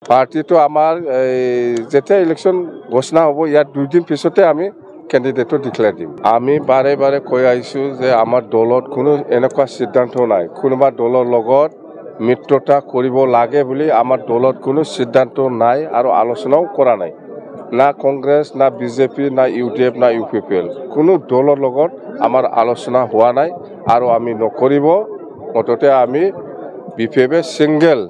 পাৰ্টিটো আমাৰ যেতিয়া ইলেকশ্যন ঘোষণা হ'ব ইয়াত 2 দিন পিছতে আমি কেণ্ডিডেটটো ডিক্লেয়াৰ দিম আমি বাৰে বাৰে কৈ আহিছোঁ যে আমাৰ দলত কোনো এনেকুৱা সিদ্ধান্ত নাই কোনোবা দলৰ লগত মিত্ৰতা কৰিব লাগে বুলি আমাৰ দলত কোনো সিদ্ধান্ত নাই আৰু আলোচনাও কৰা নাই না কংগ্ৰেছ না বিজেপি না ইউডিএফ না ইউপিপিএল কোনো দলৰ লগত আমাৰ আলোচনা হোৱা নাই আৰু আমি নকৰিব মততে আমি বিপিএফে সিঙ্গেল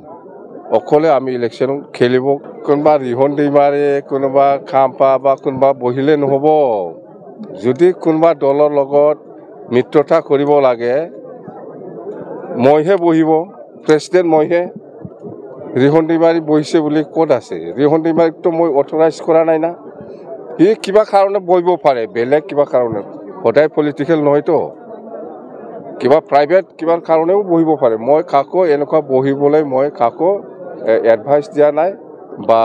অকলে আমি ইলেকশ্যন খেলিব কোনোবা ৰিহন दैमारे কোনোবা খাম্পা বা কোনোবা বহিলে নহব যদি কোনোবা দলৰ লগত মিত্ৰতা কৰিব লাগে মইহে বহিব প্ৰেসিডেন্ট মইহে ৰিহন दैमारे বহিছে বুলি কোড আছে ৰিহন दैमारे তো মই অথৰাইজ কৰা নাই না ই কিবা কাৰণে বহিব পাৰে বেলেগ কিবা কাৰণে সদায় পলিটিক্যাল নহয়তো কিবা প্ৰাইভেট কিবা কাৰণেও বহিব পাৰে মই কাকো এনেকুৱা বহিবলৈ মই কাকো এডভাইস দিয়া নাই বা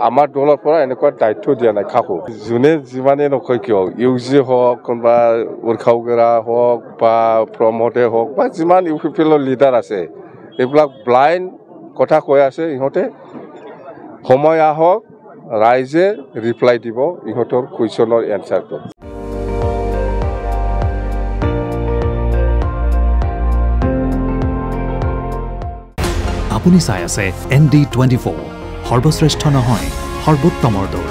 আমাৰ দলৰ পৰা এনেকুৱা দায়িত্ব দিয়া নাই কাকো যোনে যিমানে নকয় কিয় ইউজি হওক কোনবা উৰখাওগৰা হওক বা প্ৰমোদে হওক বা যিমান ইউপিপিএলৰ লিডাৰ আছে এইবিলাক ব্লাইণ্ড কথা কৈ আছে ইহঁতে সময় আহক ৰাইজে ৰিপ্লাই দিব ইহঁতৰ কুৱেশ্যনৰ এনসাৰটো আপুনি চাই আছে ND24 সৰ্বশ্ৰেষ্ঠ নহয় সৰ্বোত্তমৰ দৌৰ